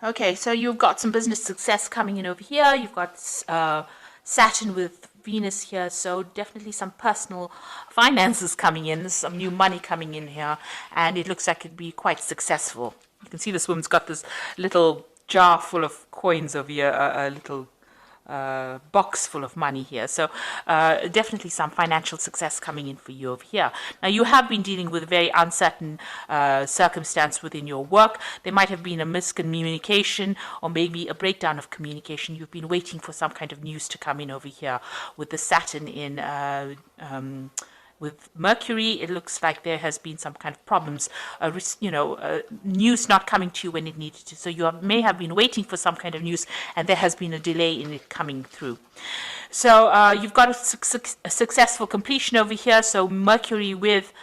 Okay, so you've got some business success coming in over here. You've got Saturn with Venus here, so definitely some personal finances coming in, some new money coming in here, and it looks like it'd be quite successful. You can see this woman's got this little jar full of coins over here, a little box full of money here. So definitely some financial success coming in for you over here. Now you have been dealing with a very uncertain circumstance within your work. There might have been a miscommunication or maybe a breakdown of communication. You've been waiting for some kind of news to come in over here with the Saturn in with Mercury. It looks like there has been some kind of problems, news not coming to you when it needed to. So you may have been waiting for some kind of news, and there has been a delay in it coming through. So you've got a successful completion over here. So Mercury with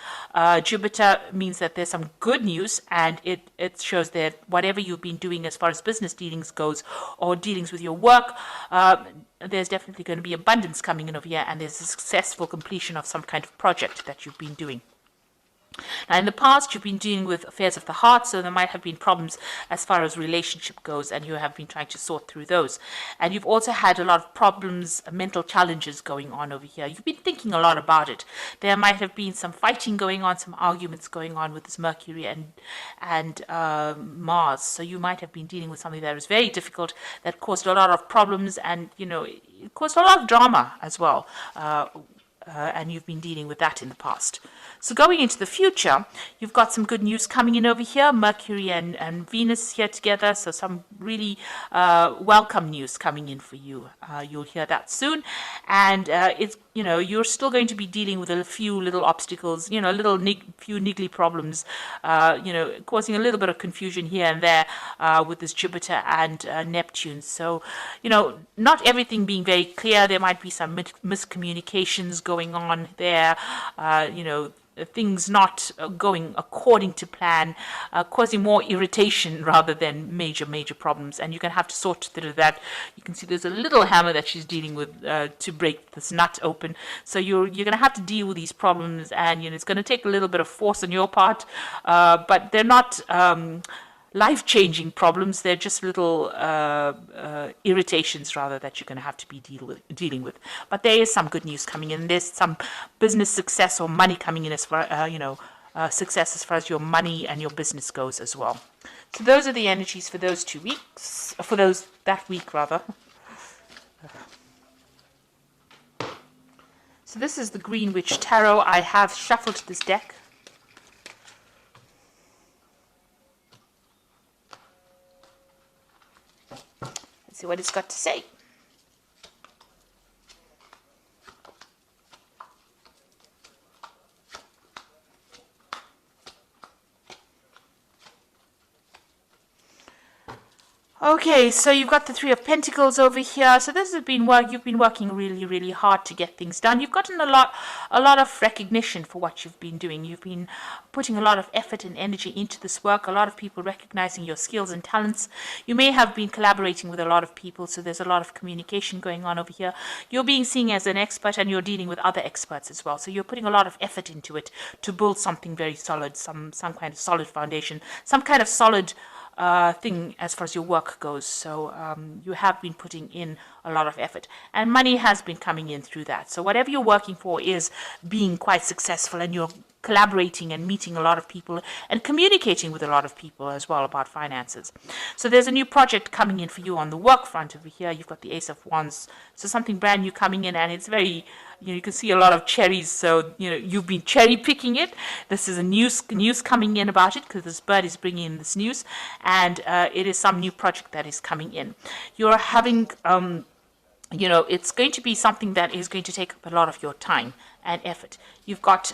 Jupiter means that there's some good news, and it shows that whatever you've been doing as far as business dealings goes or dealings with your work, there's definitely going to be abundance coming in over here, and there's a successful completion of some kind of project that you've been doing. Now, in the past, you've been dealing with affairs of the heart, so there might have been problems as far as relationship goes, and you have been trying to sort through those. And you've also had a lot of problems, mental challenges going on over here. You've been thinking a lot about it. There might have been some fighting going on, some arguments going on with this Mercury and Mars. So you might have been dealing with something that was very difficult, that caused a lot of problems, and it caused a lot of drama as well. And you've been dealing with that in the past. So going into the future, you've got some good news coming in over here, Mercury and Venus here together, so some really welcome news coming in for you. You'll hear that soon, and you're still going to be dealing with a few little obstacles, few niggly problems, causing a little bit of confusion here and there with this Jupiter and Neptune. So, not everything being very clear. There might be some miscommunications going on there, things not going according to plan, causing more irritation rather than major problems. And you're going to have to sort through that. You can see there's a little hammer that she's dealing with to break this nut open. So you're going to have to deal with these problems, and it's going to take a little bit of force on your part, but they're not life-changing problems. They're just little irritations rather that you're going to have to be dealing with. But there is some good news coming in. There's some business success or money coming in as far success as far as your money and your business goes as well. So those are the energies for those 2 weeks, that week rather. So this is the Green Witch Tarot. I have shuffled this deck. See what it's got to say. Okay, so you've got the Three of Pentacles over here. So this has been work. You've been working really hard to get things done. You've gotten a lot of recognition for what you've been doing. You've been putting a lot of effort and energy into this work. A lot of people recognizing your skills and talents. You may have been collaborating with a lot of people, so there's a lot of communication going on over here. You're being seen as an expert, and you're dealing with other experts as well. So you're putting a lot of effort into it to build something very solid, some kind of solid foundation, some kind of solid thing as far as your work goes. So you have been putting in a lot of effort, and money has been coming in through that. So whatever you're working for is being quite successful, and you're collaborating and meeting a lot of people and communicating with a lot of people as well about finances. So there's a new project coming in for you on the work front over here. You've got the Ace of Wands, so something brand new coming in, and it's very, you can see a lot of cherries, so you've been cherry picking it. This is a news coming in about it, because this bird is bringing in this news, and it is some new project that is coming in. You're having it's going to be something that is going to take up a lot of your time and effort. You've got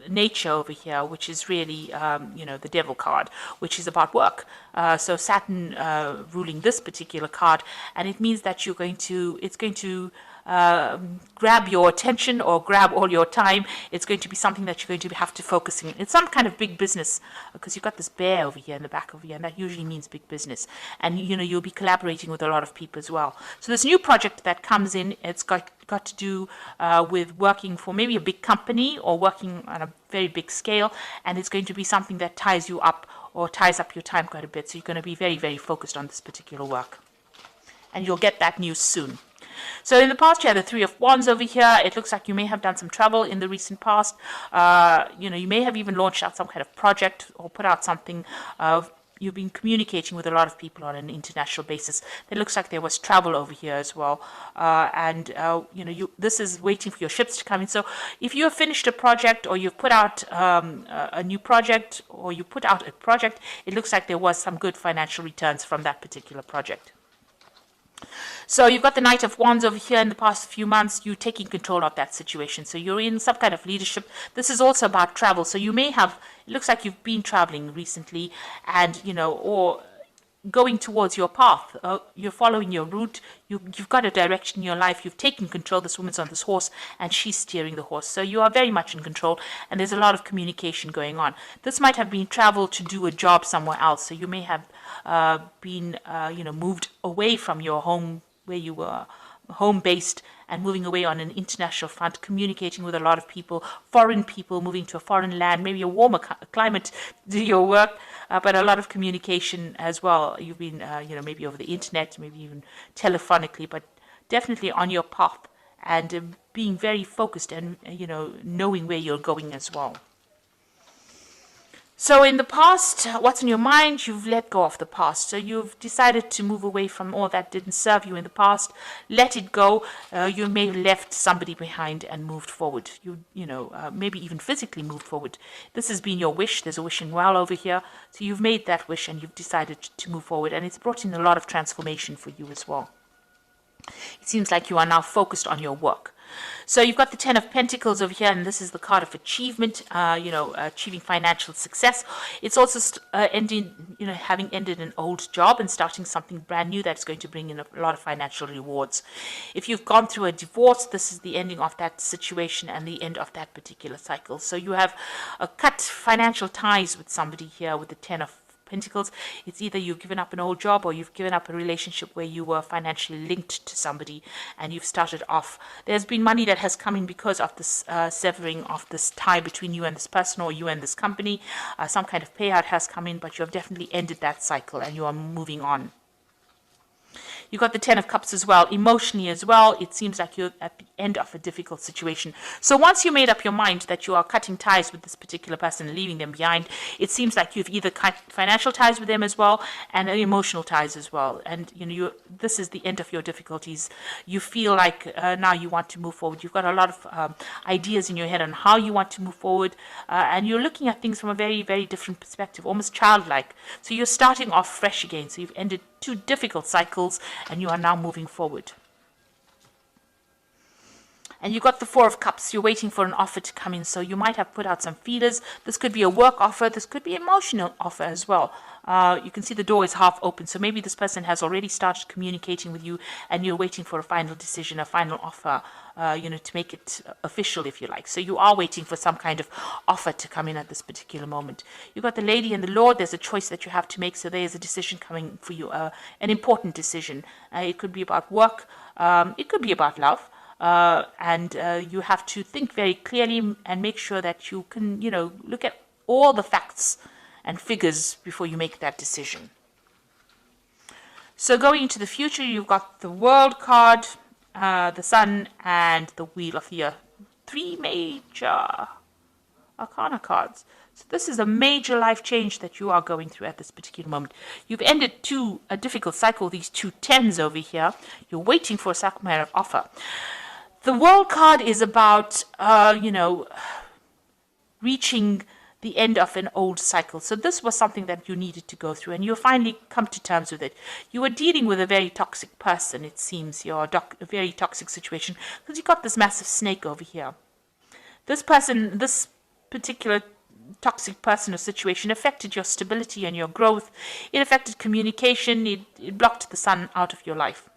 nature over here, which is really, the devil card, which is about work. So Saturn ruling this particular card, and it means that it's going to grab your attention or grab all your time. It's going to be something that you're going to have to focus on. It's some kind of big business, because you've got this bear over here in the back over here, and that usually means big business. And you'll be collaborating with a lot of people as well. So this new project that comes in, it's got to do with working for maybe a big company or working on a very big scale, and it's going to be something that ties you up or ties up your time quite a bit. So you're going to be very, very focused on this particular work. And you'll get that news soon. So in the past, you had the Three of Wands over here. It looks like you may have done some travel in the recent past. You may have even launched out some kind of project or put out something. You've been communicating with a lot of people on an international basis. It looks like there was travel over here as well. This is waiting for your ships to come in. So if you have finished a project, or you've put out a new project, or you put out a project, it looks like there was some good financial returns from that particular project. So you've got the Knight of Wands over here. In the past few months, you're taking control of that situation. So you're in some kind of leadership. This is also about travel. So you may have, it looks like you've been traveling recently, and, or going towards your path. You're following your route. You've got a direction in your life. You've taken control. This woman's on this horse, and she's steering the horse. So you are very much in control, and there's a lot of communication going on. This might have been travel to do a job somewhere else. So you may have been, moved away from your home, where you were home-based, and moving away on an international front, communicating with a lot of people, foreign people, moving to a foreign land, maybe a warmer climate to do your work, but a lot of communication as well. You've been, maybe over the internet, maybe even telephonically, but definitely on your path, and being very focused and, knowing where you're going as well. So in the past, what's on your mind? You've let go of the past. So you've decided to move away from all that didn't serve you in the past. Let it go. You may have left somebody behind and moved forward. Maybe even physically moved forward. This has been your wish. There's a wishing well over here. So you've made that wish, and you've decided to move forward. And it's brought in a lot of transformation for you as well. It seems like you are now focused on your work. So you've got the Ten of Pentacles over here, and this is the card of achievement, achieving financial success. It's also having ended an old job and starting something brand new that's going to bring in a lot of financial rewards. If you've gone through a divorce, this is the ending of that situation and the end of that particular cycle. So you have cut financial ties with somebody here with the Ten of Pentacles. It's either you've given up an old job, or you've given up a relationship where you were financially linked to somebody, and you've started off. There's been money that has come in because of this severing of this tie between you and this person, or you and this company. Some kind of payout has come in, but you have definitely ended that cycle, and you are moving on. You've got the Ten of Cups as well. Emotionally as well, it seems like you're at the end of a difficult situation. So once you made up your mind that you are cutting ties with this particular person and leaving them behind, it seems like you've either cut financial ties with them as well, and emotional ties as well. And this is the end of your difficulties. You feel like now you want to move forward. You've got a lot of ideas in your head on how you want to move forward, and you're looking at things from a very, very different perspective, almost childlike. So you're starting off fresh again. So you've ended 2 difficult cycles, and you are now moving forward. And you've got the Four of Cups. You're waiting for an offer to come in. So you might have put out some feelers. This could be a work offer. This could be an emotional offer as well. You can see the door is half open. So maybe this person has already started communicating with you, and you're waiting for a final decision, a final offer, to make it official, if you like. So you are waiting for some kind of offer to come in at this particular moment. You've got the Lady and the Lord. There's a choice that you have to make. So there's a decision coming for you, an important decision. It could be about work. It could be about love. And you have to think very clearly and make sure that you can, look at all the facts and figures before you make that decision. So going into the future, you've got the World card, the Sun, and the Wheel of the Earth. 3 major Arcana cards. So this is a major life change that you are going through at this particular moment. You've ended a difficult cycle, these 2 tens over here. You're waiting for a sacrament offer. The World card is about, reaching the end of an old cycle. So this was something that you needed to go through, and you finally come to terms with it. You were dealing with a very toxic person, it seems. You're a very toxic situation, because you got this massive snake over here. This person, this particular toxic person or situation affected your stability and your growth. It affected communication. It blocked the sun out of your life.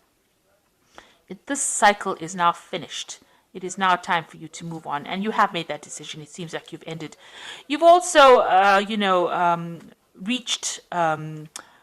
This cycle is now finished. It is now time for you to move on, and you have made that decision. It seems like you've ended. You've also, reached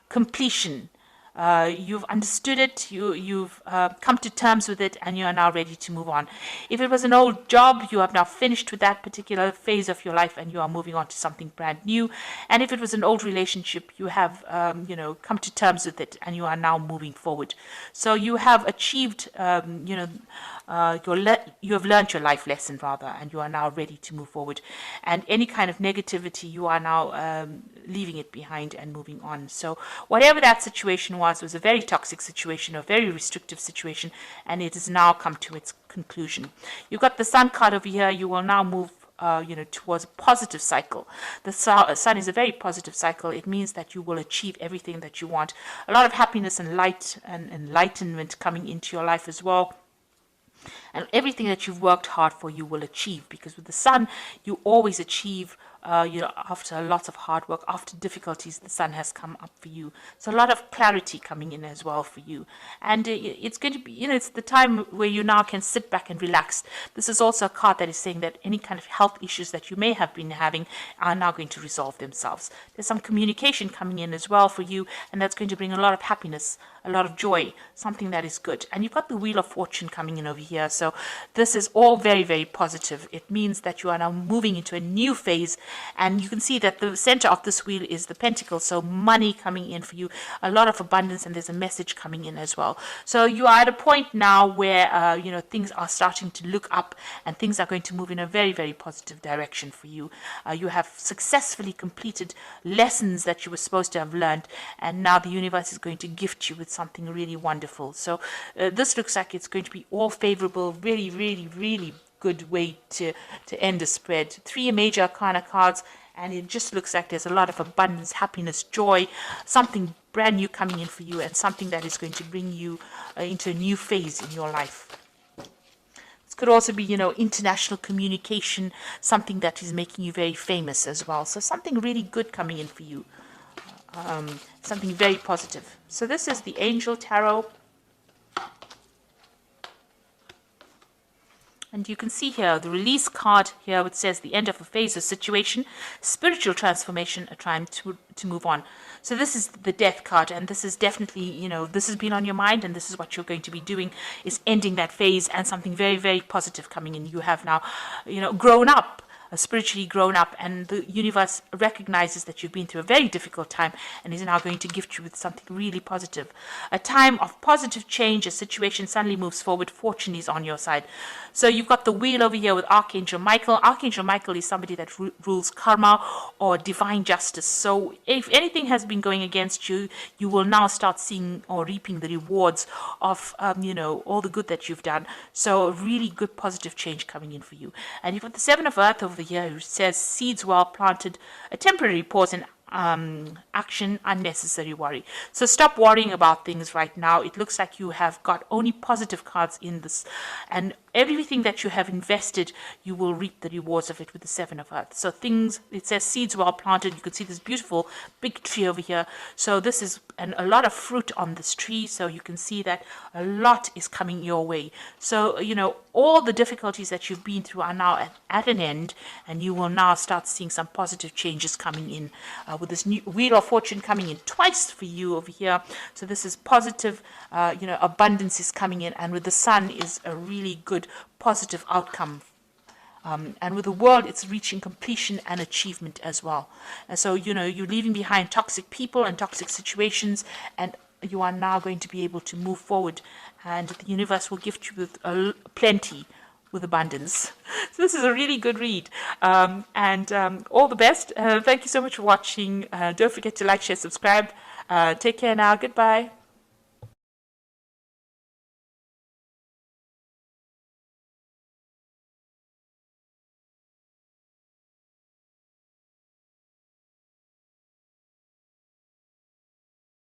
completion You've understood it, you've come to terms with it, and you are now ready to move on. If it was an old job, you have now finished with that particular phase of your life and you are moving on to something brand new. And if it was an old relationship, you have come to terms with it and you are now moving forward. So you have achieved you have learned your life lesson rather, and you are now ready to move forward. And any kind of negativity, you are now leaving it behind and moving on. So whatever that situation was a very toxic situation, a very restrictive situation, and it has now come to its conclusion. You've got the Sun card over here. You will now move towards a positive cycle. The sun is a very positive cycle. It means that you will achieve everything that you want. A lot of happiness and light and enlightenment coming into your life as well. And everything that you've worked hard for, you will achieve, because with the sun, you always achieve. After lots of hard work, after difficulties, the sun has come up for you. So a lot of clarity coming in as well for you. And it's going to be, it's the time where you now can sit back and relax. This is also a card that is saying that any kind of health issues that you may have been having are now going to resolve themselves. There's some communication coming in as well for you, and that's going to bring a lot of happiness, a lot of joy, something that is good. And you've got the Wheel of Fortune coming in over here. So this is all very, very positive. It means that you are now moving into a new phase. And you can see that the center of this wheel is the pentacle, so money coming in for you, a lot of abundance, and there's a message coming in as well. So you are at a point now where things are starting to look up, and things are going to move in a very, very positive direction for you. You have successfully completed lessons that you were supposed to have learned, and now the universe is going to gift you with something really wonderful. So this looks like it's going to be all favorable, really, really, really good way to end the spread. 3 major arcana cards, and it just looks like there's a lot of abundance, happiness, joy, something brand new coming in for you, and something that is going to bring you into a new phase in your life. This could also be, international communication, something that is making you very famous as well. So something really good coming in for you, something very positive. So this is the Angel Tarot. And you can see here the release card here, which says the end of a phase or situation, spiritual transformation, a time to move on. So this is the Death card, and this is definitely, this has been on your mind, and this is what you're going to be doing, is ending that phase, and something very, very positive coming in. You have now, grown up. Spiritually grown up, and the universe recognizes that you've been through a very difficult time and is now going to gift you with something really positive. A time of positive change, a situation suddenly moves forward, fortune is on your side. So you've got the wheel over here with Archangel Michael. Archangel Michael is somebody that rules karma or divine justice. So if anything has been going against you, you will now start seeing or reaping the rewards of, all the good that you've done. So a really good positive change coming in for you. And you've got the Seven of Earth over here, who says seeds well planted, a temporary pause in action, unnecessary worry. So stop worrying about things right now. It looks like you have got only positive cards in this, and everything that you have invested, you will reap the rewards of it with the Seven of Earth. So things, it says seeds well planted. You can see this beautiful big tree over here. So this is a lot of fruit on this tree. So you can see that a lot is coming your way. So, all the difficulties that you've been through are now at an end, and you will now start seeing some positive changes coming in with this new Wheel of Fortune coming in twice for you over here. So this is positive, abundance is coming in, and with the Sun is a really good positive outcome. And with the World, it's reaching completion and achievement as well. And so, you're leaving behind toxic people and toxic situations, and you are now going to be able to move forward, and the universe will gift you with plenty, with abundance. So this is a really good read, and all the best. Thank you so much for watching. Don't forget to like, share, subscribe. Take care now. Goodbye.